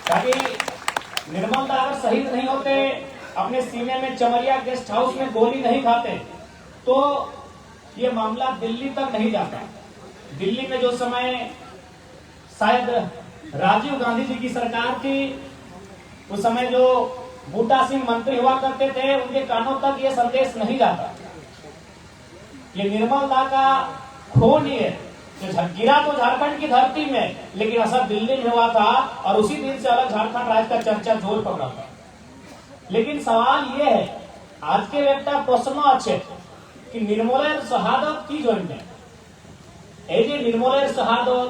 ताकि निर्मल दा अगर शहीद नहीं होते, अपने सीने में चमरिया गेस्ट हाउस में गोली नहीं खाते, तो ये मामला दिल्ली तक नहीं जाता। दिल्ली में जो समय शायद राजीव गांधी जी की सरकार थी, उस समय जो बूटा सिंह मंत्री हुआ करते थे, उनके कानों तक ये संदेश नहीं जाता। ये निर्मल दा का खून ही है जो गिरा तो झारखंड की धरती में, लेकिन असर दिल्ली में हुआ था और उसी दिन से अलग झारखंड राज्य का चर्चा जोर पकड़ा था। लेकिन सवाल ये है, आज के व्यक्ता प्रश्न अच्छे कि निर्मलेर शहादत की जन्य এই যে নির্মলের শাহাদত,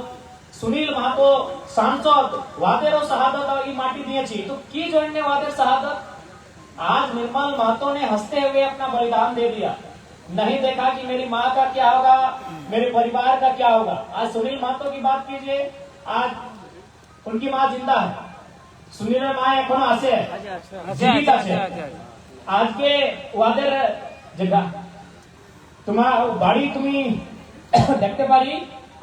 সুনীল মাহাতো सांसद वादेरो शहादत और माटी दिए, तो की जोड़ने वादे शहादत। आज निर्मल महतो ने हंसते हुए अपना बलिदान दे दिया, नहीं देखा कि मेरी माँ का क्या होगा, मेरे परिवार का क्या होगा। आज सुनील महतो की बात कीजिए, आज उनकी माँ जिंदा है, सुनील माँ एखोनो आछे जीवित आछे। आज के वादेर जगह तुम्हारा बाड़ी तुम्हें देखते पारी,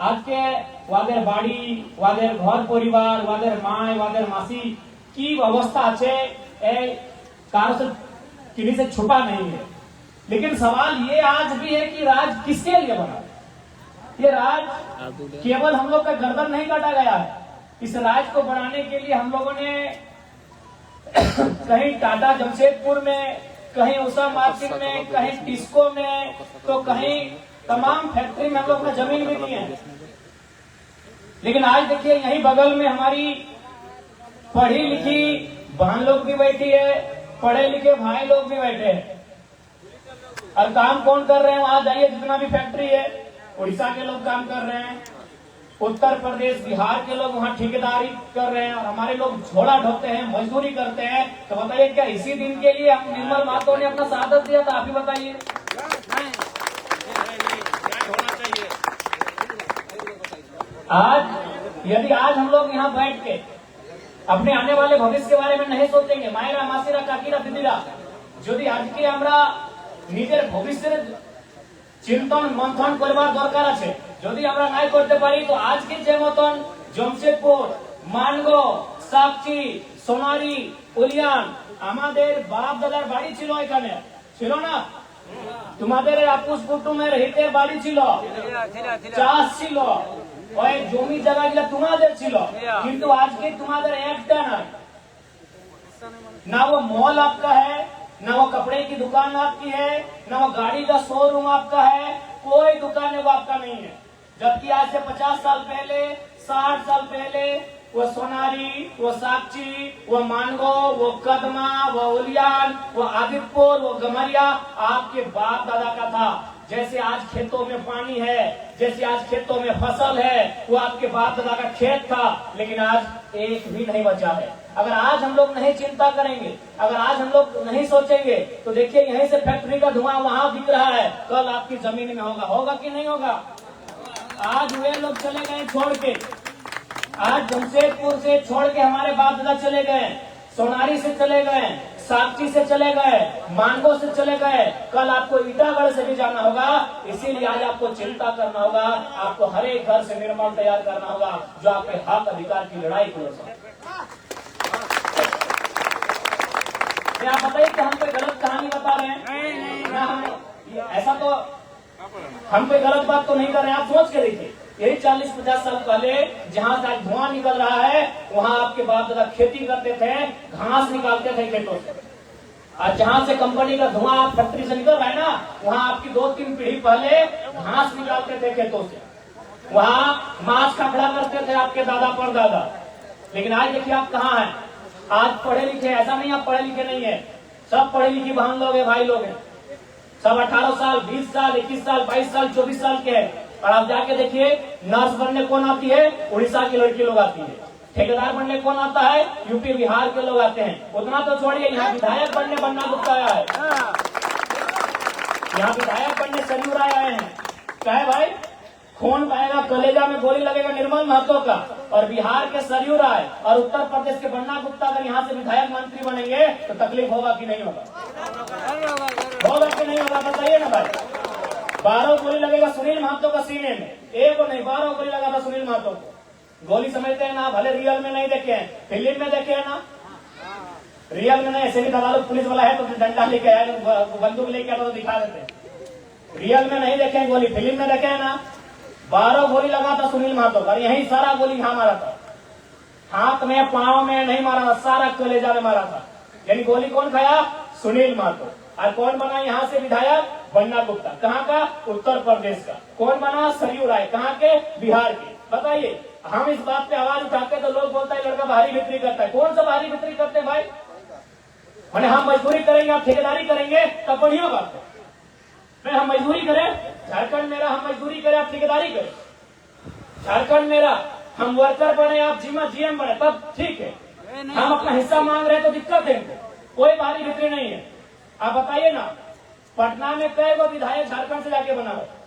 आज के वादेर बाड़ी, वादेर घर परिवार, वादेर माय, वादेर मासी की अवस्था আছে कारो से किसी से छुपा नहीं है। लेकिन सवाल ये आज भी है कि राज किसके लिए बना। ये राज केवल हम लोग का गर्दन नहीं काटा गया है, इस राज को बनाने के लिए हम लोगों ने कहीं टाटा जमशेदपुर में, कहीं उषा मार्केट में, कहीं टिस्को में, तो कहीं तमाम फैक्ट्री में हम लोग ने जमीन भी दी है। लेकिन आज देखिए यही बगल में हमारी पढ़ी लिखी बहन लोग भी बैठी है, पढ़े लिखे भाई लोग भी बैठे हैं, और काम कौन कर रहे हैं वहां जाइए, जितना भी फैक्ट्री है उड़ीसा के लोग काम कर रहे हैं, उत्तर प्रदेश बिहार के लोग वहां ठेकेदारी कर रहे हैं, और हमारे लोग झोला ढोते हैं, मजदूरी करते हैं। तो बताइए क्या इसी दिन के लिए हम निर्मल महतो ने अपना शहादत दिया था? आप ही बताइए। आज यदि आज हम लोग यहाँ बैठ के अपने आने वाले भविष्य के बारे में नहीं सोचेंगे, मायरा मासीरा काकीरा दीदीरा, यदि आज के हमरा निजेर भविष्य चिंतन मंथन करवार दरकार आछे, यदि আমরা নাই করতে পারি, তো আজকে যে মতন জমশেদপুর, মানগো, সাকচি, সোনারি, উলিয়ান, আমাদের বাপ দাদার বাড়ি ছিল, এখানে ছিল না? তোমাদের আপুস কুটুমের হিতের বাড়ি ছিল, চাষ ছিল, ওই জমি জায়গাগুলো তোমাদের ছিল, কিন্তু আজকে তোমাদের একটা নাই। ना वो मॉल आपका है, ना वो कपड़े की दुकान आपकी है, ना वो गाड़ी का शोरूम आपका है, कोई दुकान है वो आपका नहीं है। जबकि आज से 50 साल पहले, 60 साल पहले वो सोनारी, वो साक्षी, वो मानगो, वो कदमा, वो उलियान, वो आदितपुर, वो गमरिया आपके बाप दादा का था। जैसे आज खेतों में पानी है, जैसे आज खेतों में फसल है, वो आपके बाप दादा का खेत था, लेकिन आज एक भी नहीं बचा है। अगर आज हम लोग नहीं चिंता करेंगे, अगर आज हम लोग नहीं सोचेंगे, तो देखिए यहीं से फैक्ट्री का धुआं वहां दिख रहा है, कल आपकी जमीन में होगा कि नहीं होगा? आज वे लोग चले गए छोड़ के, आज जमशेदपुर से छोड़ के हमारे बाप दादा चले गए, सोनारी से चले गए, साक्षी से चले गए, मानगो से चले गए, कल आपको ईटागढ़ से भी जाना होगा। इसीलिए आज आपको चिंता करना होगा, आपको हर एक घर से निर्मल तैयार करना होगा जो आपके हक अधिकार की लड़ाई को लड़ सके। आप बताइए कि हम कोई गलत कहानी बता रहे हैं? ना, हम ऐसा तो हम कोई गलत बात तो नहीं कर रहे हैं। आप सोच के देखिए, यही 40-50 साल पहले जहाँ से आज धुआं निकल रहा है, वहाँ आपके बाप दादा खेती करते थे, घास निकालते थे खेतों से। आज जहाँ से कंपनी का धुआं फैक्ट्री से निकल रहा है ना, वहाँ आपकी 2-3 पीढ़ी पहले घास निकालते थे खेतों से, वहाँ मांस खखड़ा करते थे आपके दादा परदादा। लेकिन आज देखिए आप कहाँ हैं? आज पढ़े लिखे, ऐसा नहीं आप पढ़े लिखे नहीं है, सब पढ़े लिखे बहन लोग है, भाई लोग हैं, सब 18 साल, 20 साल, 21 साल, 22 साल, 24 साल के हैं। और आप जाके देखिए नर्स बनने कौन आती है? उड़ीसा की लड़की लोग आती है। ठेकेदार बनने कौन आता है? यूपी बिहार के लोग आते हैं। उतना तो छोड़िए, यहाँ विधायक बनने बन्ना गुप्ता आया है, यहाँ विधायक बनने सरयू राय आए हैं। क्या है भाई? खून बहेगा, कलेजा में गोली लगेगा निर्मल महतो का, और बिहार के सरयू राय और उत्तर प्रदेश के बन्ना गुप्ता अगर यहाँ से विधायक मंत्री बनेंगे तो तकलीफ होगा कि नहीं होगा? होगा कि नहीं होगा? बताइए ना भाई। 12 गोली लगेगा सुनील महतो का सीने में, एक नहीं 12 गोली लगा था सुनील महतो को। गोली समझते हैं ना, भले रियल में नहीं देखे हैं, फिल्म में देखे हैं ना। रियल में नहीं, ऐसे भी दलाल पुलिस वाला है तो डंडा लेके आया, बंदूक लेके आया तो दिखा देते हैं। रियल में नहीं देखे हैं गोली, फिल्म में देखे हैं ना। 12 गोली लगा था सुनील महतो पर, यही सारा गोली यहाँ मारा था, हाथ में पांव में नहीं मारा था, सारा कलेजा में मारा था। यानी गोली कौन खाया? सुनील महतो। और कौन बना यहाँ से विधायक? बन्ना गुप्ता। कहाँ का? उत्तर प्रदेश का। कौन बना? सरयू राय। कहाँ के? बिहार के। बताइए, हम इस बात पे आवाज उठाते तो लोग बोलता है लड़का बाहरी बिक्री करता है। कौन सा बाहरी बिक्री करते हैं भाई? मैंने हम मजदूरी करेंगे, आप ठेकेदारी करेंगे, तब बढ़िया बात है। मैं हम मजदूरी करें, झारखंड मेरा, हम मजदूरी करें, आप ठेकेदारी करें। झारखंड मेरा, हम वर्कर बने, आप जीएम बने, तब ठीक है। हम अपना हिस्सा मांग रहे हैं तो दिक्कत है, कोई बाहरी बिक्री नहीं है। आप बताइए ना, पटना में कई गो विधायक झारखंड से जाके बना है?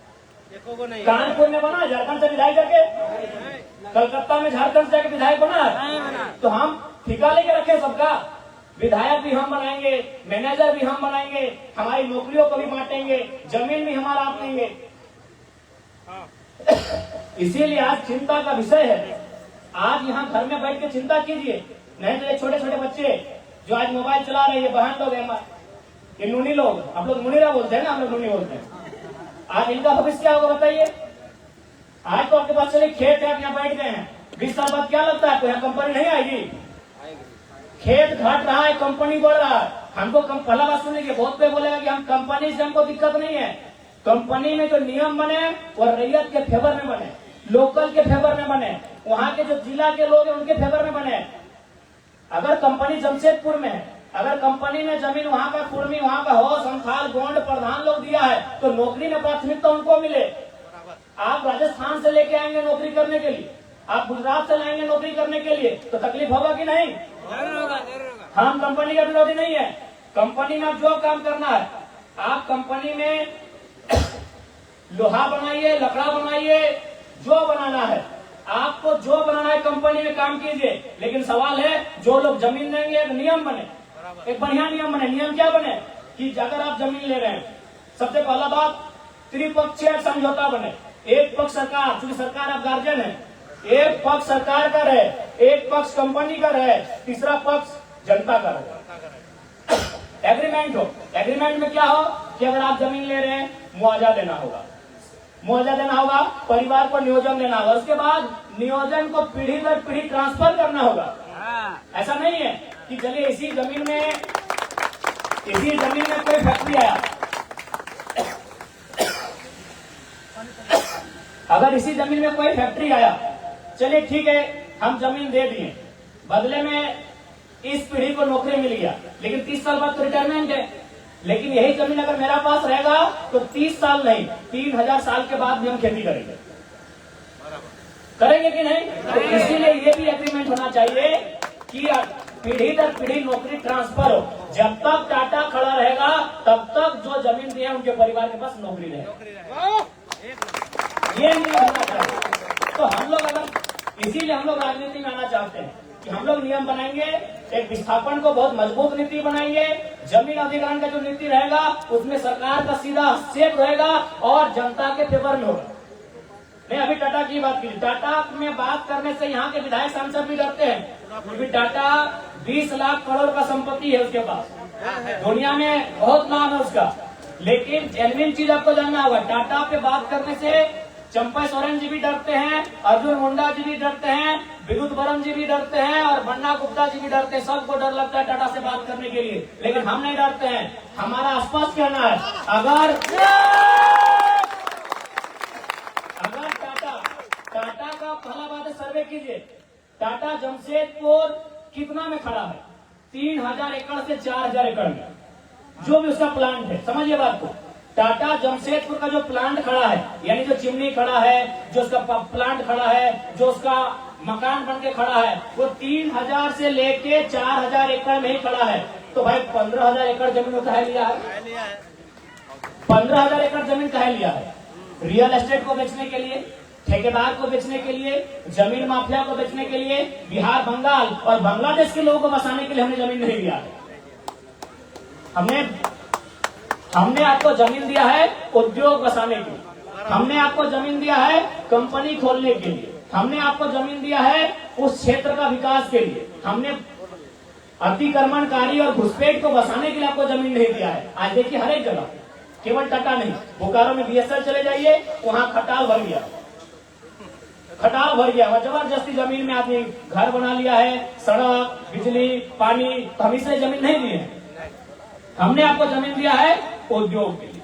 कानपुर में बना झारखंड से विधायक जाके? कलकत्ता में झारखंड से जाके विधायक बना है? तो हम ठिका लेके रखे सबका, विधायक भी हम बनाएंगे, मैनेजर भी हम बनाएंगे, हमारी नौकरियों को भी बांटेंगे, जमीन भी हमारा आप लेंगे। इसीलिए आज चिंता का विषय है। आज यहाँ घर में बैठ के चिंता कीजिए, नहीं तो ये छोटे छोटे बच्चे जो आज मोबाइल चला रहे हैं, बहन लोग हैं, ये नूनी लोग, आप लोग नूनीरा बोलते हैं ना, हम लोग नूनी बोलते हैं। आज इनका भविष्य क्या होगा बताइए? आज तो आपके पास चले खेत है, आप यहाँ बैठ गए हैं, 20 साल बाद क्या लगता है आपको यहाँ कंपनी नहीं आएगी? खेत घट रहा है, कंपनी बढ़ रहा है। हमको पहला बात सुनेंगे, बहुत कोई बोलेगा कि हम कंपनी से हमको दिक्कत नहीं है। कंपनी में जो नियम बने वो रैयत के फेवर में बने, लोकल के फेवर में बने, वहाँ के जो जिला के लोग हैं उनके फेवर में बने। अगर कंपनी जमशेदपुर में है, अगर कंपनी में जमीन वहाँ का कुर्मी, वहाँ का हो, संथाल, गोंड, प्रधान लोग दिया है, तो नौकरी में प्राथमिकता उनको मिले। आप राजस्थान से लेके आएंगे नौकरी करने के लिए, आप गुजरात से लाएंगे नौकरी करने के लिए, तो तकलीफ होगा कि नहीं? हम कंपनी का विरोधी नहीं है। कंपनी में जो काम करना है, आप कंपनी में लोहा बनाइए, लकड़ा बनाइए, जो बनाना है आपको, जो बनाना है कंपनी में काम कीजिए। लेकिन सवाल है, जो लोग जमीन लेंगे, एक नियम बने, एक बढ़िया नियम बने। नियम क्या बने कि अगर आप जमीन ले रहे हैं, सबसे पहला बात, त्रिपक्षीय समझौता बने। एक पक्ष सरकार, क्योंकि सरकार आप गार्जियन है, एक पक्ष सरकार का रहे, एक पक्ष कंपनी का रहे, तीसरा पक्ष जनता का रहे। एग्रीमेंट हो, एग्रीमेंट में क्या हो कि अगर आप जमीन ले रहे हैं, मुआवजा देना होगा, मुआवजा देना होगा, परिवार को नियोजन देना होगा, उसके बाद नियोजन को पीढ़ी दर पीढ़ी ट्रांसफर करना होगा। ऐसा नहीं है कि चलिए इसी जमीन में कोई फैक्ट्री आया, अगर इसी जमीन में कोई फैक्ट्री आया, चलिए ठीक है, हम जमीन दे दिए, बदले में इस पीढ़ी को नौकरी मिल गया, लेकिन 30 साल बाद तो रिटायरमेंट है। लेकिन यही जमीन अगर मेरा पास रहेगा तो 30 साल नहीं, 3000 साल के बाद भी हम खेती करेंगे, करेंगे कि नहीं? तो इसीलिए ये भी एग्रीमेंट होना चाहिए कि पीढ़ी दर पीढ़ी नौकरी ट्रांसफर हो। जब तक टाटा खड़ा रहेगा तब तक जो जमीन दी है उनके परिवार के पास नौकरी रहेगा, ये नियम होना चाहिए। तो हम लोग इसीलिए हम लोग राजनीति में आना चाहते हैं कि हम लोग नियम बनाएंगे, एक विस्थापन को बहुत मजबूत नीति बनाएंगे, जमीन अधिग्रहण का जो नीति रहेगा उसमें सरकार का सीधा हस्तक्षेप रहेगा और जनता के फेवर में होगा। नहीं, अभी टाटा की बात की, टाटा में बात करने से यहाँ के विधायक सांसद भी डरते हैं, क्योंकि टाटा 20 लाख करोड़ का संपत्ति है उसके पास, दुनिया में बहुत नाम है उसका। लेकिन जेन्युइन चीज आपको जानना होगा, टाटा पे बात करने से चंपा सोरेन जी भी डरते हैं, अर्जुन मुंडा जी भी डरते हैं, विद्युत बरन जी भी डरते हैं और बन्ना गुप्ता जी भी डरते हैं। सबको डर लगता है टाटा से बात करने के लिए, लेकिन हम नहीं डरते हैं। हमारा स्पष्ट कहना है, अगर टाटा का पहला बात है, सर्वे कीजिए, टाटा जमशेदपुर कितना में खड़ा है? 3000 एकड़ से 4000 एकड़ में जो भी उसका प्लांट है। समझिए बात को, टाटा जमशेदपुर का जो प्लांट खड़ा है, यानी जो चिमनी खड़ा है, जो उसका प्लांट खड़ा है, जो उसका मकान बन के खड़ा है, वो 3000 से लेके 4000 एकड़ में ही खड़ा है। तो भाई 15000 एकड़ जमीन कहा लिया है, 15000 एकड़ जमीन कहा लिया है? रियल एस्टेट को बेचने के लिए, ठेकेदार को बेचने के लिए, जमीन माफिया को बेचने के लिए, बिहार, बंगाल और बांग्लादेश के लोगों को बसाने के लिए हमने जमीन नहीं दिया है। हमने आपको जमीन दिया है उद्योग बसाने के लिए, हमने आपको जमीन दिया है कंपनी खोलने के लिए, हमने आपको जमीन दिया है उस क्षेत्र का विकास के लिए। हमने अतिक्रमणकारी और घुसपैठ को बसाने के लिए आपको जमीन नहीं दिया है। आज देखिए हर एक जगह, केवल टटा नहीं, बोकारो में बीएसएल चले जाइए, वहां खटाल भर गया, खटाल भर गया। वह जबरदस्ती जमीन में आदमी घर बना लिया है, सड़क, बिजली, पानी। तो हम इसलिए जमीन नहीं दिए हैं। हमने आपको जमीन दिया है उद्योग के लिए।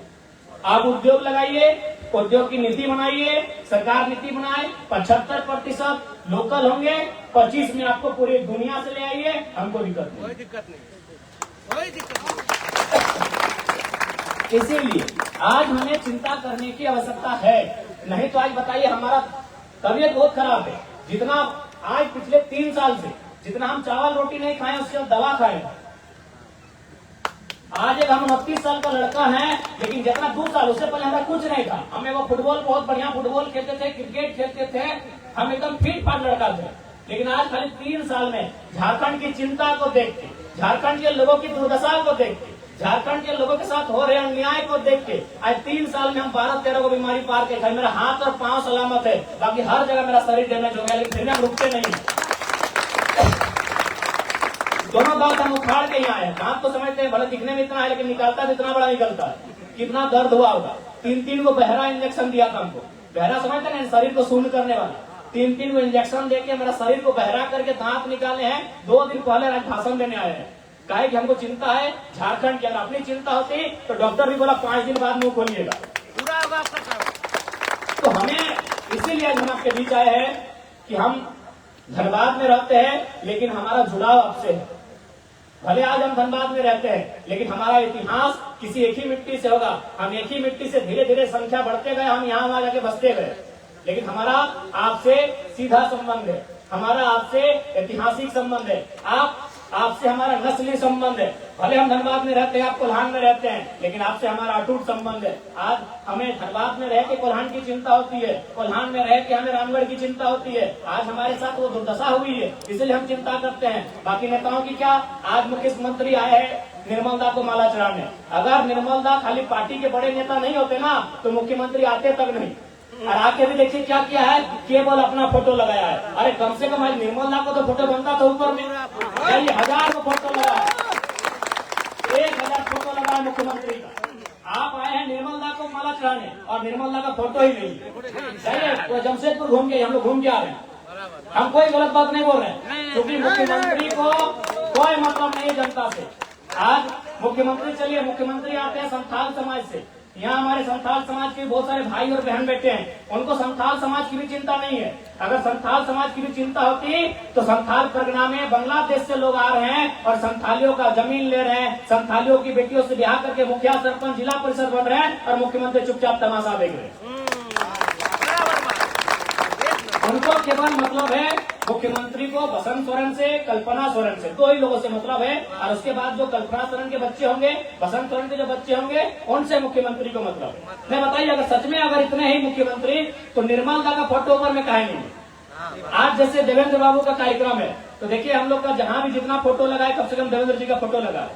आप उद्योग लगाइए, उद्योग की नीति बनाइए, सरकार नीति बनाए। 75% लोकल होंगे, 25 में आपको पूरी दुनिया से ले आइए, हमको दिक्कत नहीं, कोई दिक्कत नहीं। इसीलिए आज हमें चिंता करने की आवश्यकता है। नहीं तो आज बताइए हमारा तबीयत बहुत खराब है। जितना आज पिछले 3 साल से जितना हम चावल रोटी नहीं खाए, उससे हम दवा खाए। आज एक हम 29 साल का लड़का है, लेकिन जितना 2 साल उससे पहले हमारा कुछ नहीं था। हमें वो फुटबॉल, बहुत बढ़िया फुटबॉल खेलते थे, क्रिकेट खेलते थे, हम एकदम फिट फाट लड़का थे। लेकिन आज खाली 3 साल में झारखंड की चिंता को देख के, झारखंड के लोगों की दुर्दशा को देख के, झारखंड के लोगों के साथ हो रहे अन्याय को देख के, आज 3 साल में हम 12-13 को बीमारी पार के खाए। मेरा हाथ और पांव सलामत है, बाकी हर जगह मेरा शरीर डैमेज हो गया, लेकिन फिर हम रुकते नहीं। दोनों दांत हम उखाड़ के यहाँ आए। दांत तो समझते हैं भले दिखने में इतना है, लेकिन निकालता भी इतना बड़ा निकलता है। कितना दर्द हुआ होगा। 3-3 को बहरा इंजेक्शन दिया था हमको। बहरा समझते हैं, शरीर को शून्य करने वाला। 3-3 को इंजेक्शन देके मेरा शरीर को बहरा करके दांत निकाले हैं। 2 दिन पहले आज भाषण देने आए हैं। कहे कि हमको चिंता है झारखंड की। अगर अपनी चिंता होती तो डॉक्टर भी बोला 5 दिन बाद मुंह खोलिएगा, पूरा होगा आपका। तो हमें इसीलिए हम आपके बीच आए हैं कि हम धनबाद में रहते हैं, लेकिन हमारा जुड़ाव आपसे है। भले आज हम धनबाद में रहते हैं, लेकिन हमारा इतिहास किसी एक ही मिट्टी से होगा। हम एक ही मिट्टी से धीरे धीरे संख्या बढ़ते गए, हम यहाँ वहां जाके बसते गए, लेकिन हमारा आपसे सीधा संबंध है, हमारा आपसे ऐतिहासिक संबंध है, आपसे हमारा नस्ली संबंध है। भले हम धनबाद में रहते हैं, आप कोल्हान में रहते हैं, लेकिन आपसे हमारा अटूट संबंध है। आज हमें धनबाद में रह के कोल्हान की चिंता होती है, कोल्हान में रह के हमें रामगढ़ की चिंता होती है। आज हमारे साथ वो दुर्दशा हुई है, इसलिए हम चिंता करते हैं। बाकी नेताओं की क्या, आज मुख्यमंत्री आए हैं निर्मल दा को माला चढ़ाने। अगर निर्मल दा खाली पार्टी के बड़े नेता नहीं होते ना, तो मुख्यमंत्री आते तक नहीं। और आके भी देखिए क्या किया है, केवल अपना फोटो लगाया है। अरे कम से कम आज निर्मल दा को तो फोटो बनता था ऊपर में, 1000 को फोटो लगा, 1000 फोटो लगा मुख्यमंत्री का। आप आए हैं निर्मल दा को माला चढ़ाने और निर्मल दा का फोटो ही नहीं। चलिए तो जमशेदपुर घूम के, हम लोग घूम के आ रहे हैं, हम कोई गलत बात नहीं बोल रहे हैं, क्योंकि मुख्यमंत्री को कोई मतलब नहीं जनता से। आज मुख्यमंत्री, चलिए मुख्यमंत्री आते हैं संथाल समाज से। यहाँ हमारे संथाल समाज के बहुत सारे भाई और बहन बैठे हैं, उनको संथाल समाज की भी चिंता नहीं है। अगर संथाल समाज की भी चिंता होती तो संथाल परगना में बांग्लादेश से लोग आ रहे हैं और संथालियों का जमीन ले रहे हैं, संथालियों की बेटियों से ब्याह करके मुखिया, सरपंच, जिला परिषद बन रहे हैं, और मुख्यमंत्री चुपचाप तमाशा देख रहे हैं। उनको केवल मतलब है मुख्यमंत्री को बसंत सोरेन से, कल्पना सोरेन से, 2 ही लोगों से मतलब है। और उसके बाद जो कल्पना सोरेन के बच्चे होंगे, बसंत सोरेन के जो बच्चे होंगे, उनसे मुख्यमंत्री को मतलब है। मैं बताइए, अगर सच में अगर इतने ही मुख्यमंत्री, तो निर्मल दा का फोटो ऊपर में काहे नहीं? आज जैसे देवेंद्र बाबू का कार्यक्रम है, तो देखिए हम लोग का जहां भी जितना फोटो लगा है, कम से कम देवेंद्र जी का फोटो लगा है।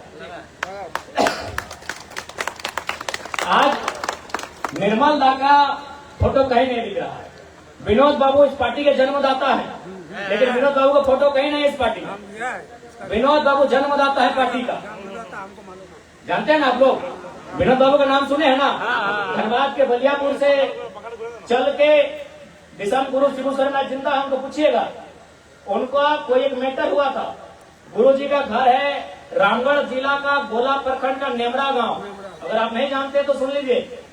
आज निर्मल दा का फोटो कहीं नहीं दिख रहा है। विनोद बाबू इस पार्टी के जन्मदाता है, लेकिन विनोद बाबू का फोटो कहीं नहीं है इस पार्टी में। विनोद बाबू जन्मदाता है पार्टी का, जानते हैं ना आप लोग? विनोद बाबू का नाम सुने हैं ना? धनबाद के बलियापुर से चल के दिशा गुरु शिबू शर्मा जिंदा, हमको पूछिएगा, उनका कोई एक मैटर हुआ था। गुरु जी का घर है रामगढ़ जिला का गोला प्रखंड का नेमरा गांव। अगर आप नहीं जानते तो सुन लीजिए।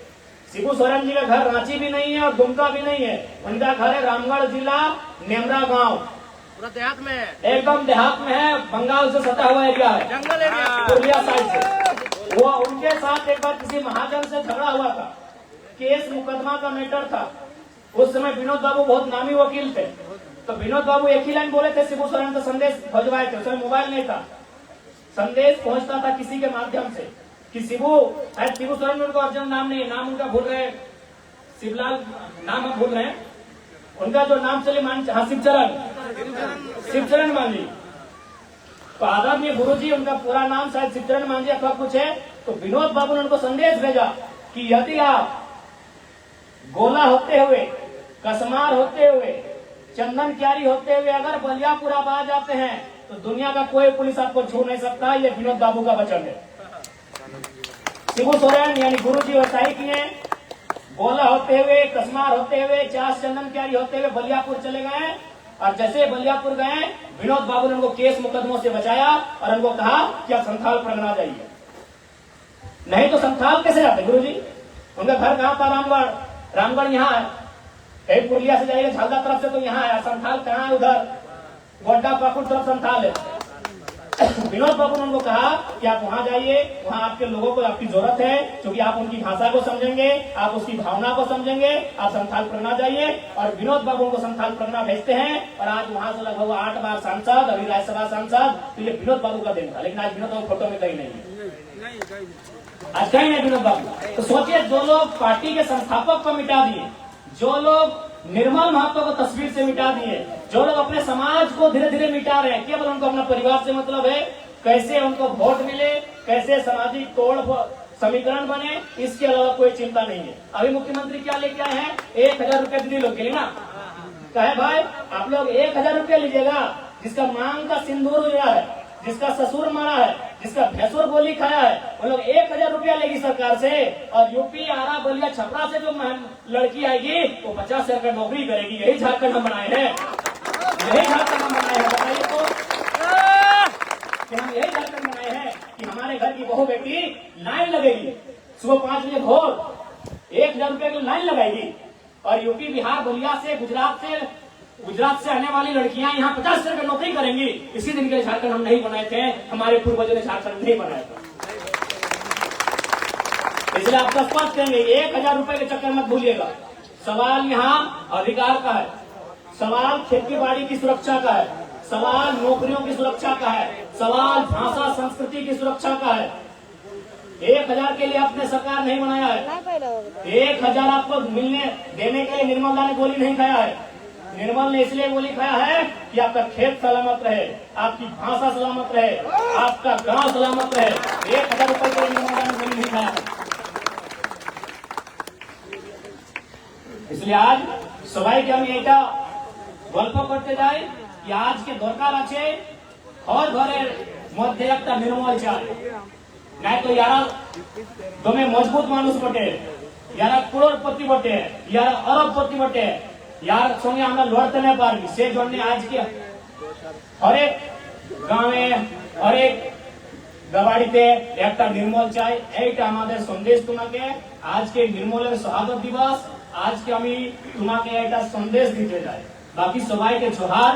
शिबू सोरेन जी का घर रांची भी नहीं है और दुमका भी नहीं है, उनका घर है रामगढ़ जिला नेमरा गांव, पूरा देहात में है, एकदम देहात में है, बंगाल से सटा हुआ एरिया है, जंगल एरिया, पूर्णिया साइड से। वो उनके साथ एक बार किसी महाजन से झगड़ा हुआ था, केस मुकदमा का मैटर था। उस समय विनोद बाबू बहुत नामी वकील थे, तो विनोद बाबू एक ही लाइन बोले थे, शिबू सोरेन से संदेश भिजवाए थे। उस समय मोबाइल नहीं था, संदेश पहुंचता था किसी के माध्यम से कि शिबू सोरेन, उनको अर्जुन नाम नहीं, नाम उनका भूल रहे, शिवलाल नाम हम भूल रहे हैं, उनका जो नाम चले शिवचरण मांझी। तो आदरणीय गुरु जी, उनका पूरा नाम शायद शिवचरण मांझी अथवा कुछ है। तो विनोद बाबू ने उनको संदेश भेजा कि यदि आप गोला होते हुए, कसमार होते हुए, चंदन क्यारी होते हुए अगर बलियापुर आप आ जाते हैं तो दुनिया का कोई पुलिस आपको छू नहीं सकता। ये विनोद बाबू का वचन है। शिबू सोरेन यानी गुरुजी वैसा ही किए, बोला होते हुए, कसमार होते हुए, चास चंदन क्यारी होते हुए बलियापुर चले गए और जैसे बलियापुर गए विनोद बाबू ने उनको केस मुकदमों से बचाया और उनको कहा कि आप संथाल परगना जाइए। नहीं तो संथाल कैसे जाते गुरुजी? उनका घर कहां था? रामगढ़। रामगढ़ यहाँ है, पुरलिया से जाइए झालदा तरफ से तो यहाँ है। संथाल कहाँ है? उधर गोड्डा पाकुड़ तरफ संथाल है। विनोद बाबू ने उनको कहा कि आप वहां जाइए, वहां आपके लोगों को आपकी जरूरत है, क्योंकि आप उनकी भाषा को समझेंगे, आप उसकी भावना को समझेंगे। आप संथाल परगना जाइए। और विनोद बाबू को संथाल परगना भेजते हैं और आज वहां से लगभग 8 बार सांसद, अभी राज्यसभा सांसद। तो ये विनोद बाबू का दिन था, लेकिन आज विनोद बाबू फोटो में कहीं नहीं है, आज कहीं नहीं विनोद बाबू। तो सोचिए, जो लोग पार्टी के संस्थापक को मिटा दिए, जो लोग निर्मल महतो को तस्वीर से मिटा दिए, जो लोग अपने समाज को धीरे धीरे मिटा रहे हैं, केवल उनको अपना परिवार से मतलब है, कैसे उनको वोट मिले, कैसे सामाजिक तोड़ समीकरण बने, इसके अलावा कोई चिंता नहीं है। अभी मुख्यमंत्री क्या लेके आए हैं? 1000 रुपए दीदी लोग के लिए ना, कहे भाई आप लोग 1000 रुपया लीजिएगा, जिसका मांग का सिंदूर हुआ है, जिसका ससुर मारा है, जिसका भैंसुर गोली खाया है, वो लोग 1000 रुपया लेगी सरकार से। और यूपी, आरा, बलिया, छपरा से जो लड़की आएगी वो 50,000 का नौकरी करेगी। यही झारखंड हम बनाए हैं, यही झारखंड हम बनाए हैं। बताइए तो कि हम यही झारखंड बनाए हैं कि हमारे घर की बहू बेटी लाइन लगेगी सुबह 5 बजे भोर, 1000 रुपये की लाइन लगाएगी। और यूपी, बिहार, बलिया से, गुजरात से आने वाली लड़कियां यहाँ 50,000 की नौकरी करेंगी। इसी दिन के लिए झारखंड हम नहीं बनाए थे, हमारे पूर्वजों ने झारखंड नहीं बनाया था। इसलिए आप स्पष्ट कहेंगे, 1000 रुपए के चक्कर मत भूलिएगा। सवाल यहाँ अधिकार का है, सवाल खेती बाड़ी की सुरक्षा का है, सवाल नौकरियों की सुरक्षा का है, सवाल भाषा संस्कृति की सुरक्षा का है। 1000 के लिए आपने सरकार नहीं बनाया है। 1000 आपको मिलने देने के लिए निर्मल ने गोली नहीं खाया है। निर्मल ने इसलिए गोली खाया है कि आपका खेत सलामत रहे, आपकी भाषा सलामत रहे, आपका गांव सलामत रहे। 1000 रुपए के लिए निर्मल ने गोली नहीं खाया है। इसलिए आज सबाई के हम এটা গল্প করতে যাই कि आज के দরকার আছে ঘর ঘরের মধ্যে একটা নির্মল চাই, নাই তো यारा দমে মজবুত মানুষ বটে, यारा करोड़पति बटे, यारा अरबपति बटे, यार संगे আমরা লড়তে না পারবি। সেই জন্য আজকে হরেক গ্রামে, হরেক গাবাড়িতে একটা নির্মল চাই। এইটা আমাদের সন্দেশ তোমাকে। আজকে নির্মলের শহাদত দিবস, আজকে আমি তোমাকে একটা সন্দেশ দিতে চাই। বাকি সবাইকে জোহার।